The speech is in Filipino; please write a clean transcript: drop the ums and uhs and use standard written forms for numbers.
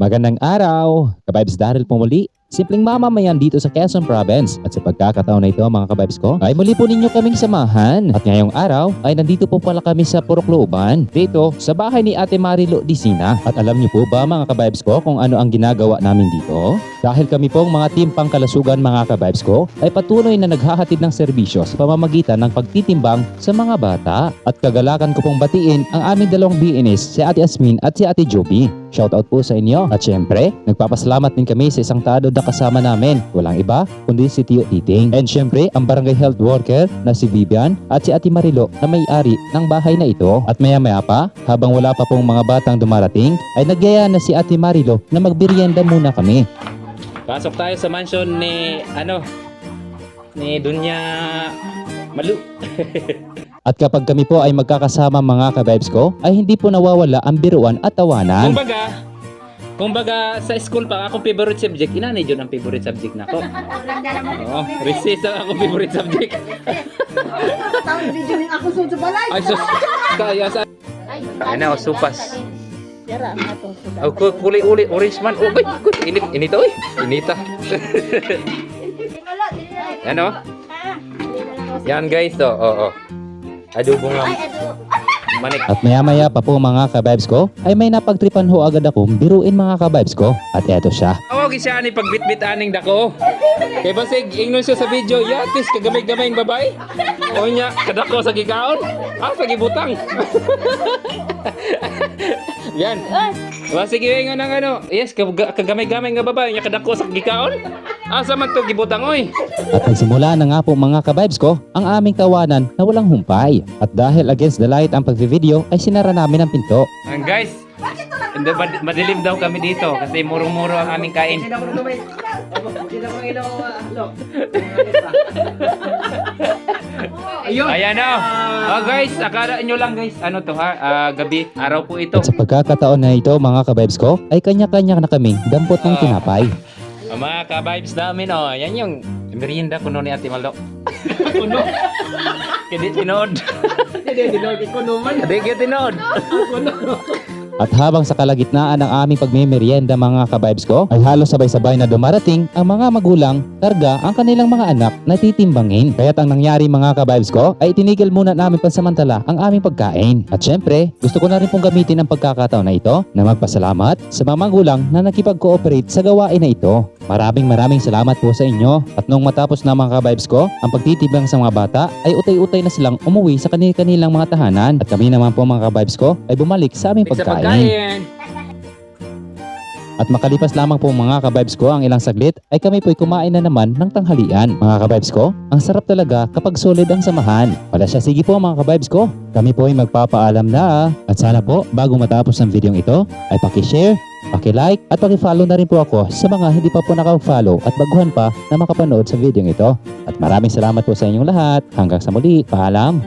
Magandang araw! Kabibes Daryl po muli. Simpleng mamamayan dito sa Quezon Province. At sa pagkakataon na ito mga kabibes ko, ay muli po ninyo kaming samahan. At ngayong araw ay nandito po pala kami sa Purok Looban. Dito sa bahay ni Ate Marilo Dicina. At alam niyo po ba mga kabibes ko kung ano ang ginagawa namin dito? Dahil kami pong mga team pangkalasugan mga kabibes ko ay patuloy na naghahatid ng serbisyo sa pamamagitan ng pagtitimbang sa mga bata. At kagalakan ko pong batiin ang aming dalawang BNS, si Ate Asmin at si Ate Joby. Shoutout po sa inyo. At syempre, nagpapasalamat din kami sa isang taado na kasama namin. Walang iba, kundi si Tio Titing. And syempre, ang barangay health worker na si Vivian at si Ate Marilo na may-ari ng bahay na ito. At maya-maya pa, habang wala pa pong mga batang dumarating, ay nagyaya na si Ate Marilo na magbiryenda muna kami. Pasok tayo sa mansion ni Dunya Malu. At kapag kami po ay magkakasama mga kabibes ko, ay hindi po nawawala ang biruan at tawanan. Kumbaga sa school pa akong favorite subject, inanay yun ang favorite subject nako. Oo, recess ang akong favorite subject. Tawag video ng ako sa balay. Ay sus, kaya sa ano supas. Yara na to. Oh, uli orange man. Oh, init oy. Inita. Ano? Yan guys, to. Oo. Adobo nga. Manik. At maya-maya pa po mga kabibes ko, ay may napagtripan ho agad akong biruin mga kabibes ko. At eto siya. Awag siya ni pagbitbit aning dako. Kay basig ingnon siya sa video, yatis kagamay-gamay ang babae. O nya kadako sa gikaon. Sa gibutang. Yan. Basig ingon ng ano. Yes, kagamay-gamay nga babae nya kadako sa gikaon. Asa man to gibutang oy. At nagsimula na nga po mga kabibes ko ang aming tawanan na walang humpay. At dahil against the light ang pagvi-video ay sinara namin ang pinto. Guys, madilim daw kami dito kasi murong-muro ang aming kain. Ayan o. Guys, akala nyo lang guys, ano to ha, gabi, araw po ito. At sa pagkakataon na ito mga kabibes ko ay kanya-kanya na kaming dampot ng tinapay. Mga ka-vibes namin, yan yung merienda kuno ni Ate Malo. Kuno? Hindi tinod. Hindi tinod, kuno man. Hindi tinod. At habang sa kalagitnaan ng aming pagmemeryenda mga kabibes ko, ay halos sabay-sabay na dumarating ang mga magulang, karga ang kanilang mga anak na titimbangin. Kaya't ang nangyari mga kabibes ko, ay tinigil muna namin pansamantala ang aming pagkain. At syempre, gusto ko na rin pong gamitin ang pagkakataon na ito na magpasalamat sa mga magulang na nakipag-cooperate sa gawain na ito. Maraming salamat po sa inyo. At nung matapos na mga kabibes ko, ang pagtitibang sa mga bata, ay utay-utay na silang umuwi sa kanilang mga tahanan. At kami naman po mga kabibes ko, ay bumalik sa aming pagkain. At makalipas lamang po mga kabibes ko ang ilang saglit ay kami po'y kumain na naman ng tanghalian. Mga kabibes ko, ang sarap talaga kapag solid ang samahan. Wala siya, sige po mga kabibes ko. Kami po'y magpapaalam na. At sana po bago matapos ang video ito ay paki-share, paki-like at paki-follow na rin po ako sa mga hindi pa po naka-follow at baguhan pa na makapanood sa video ito. At maraming salamat po sa inyong lahat. Hanggang sa muli, paalam!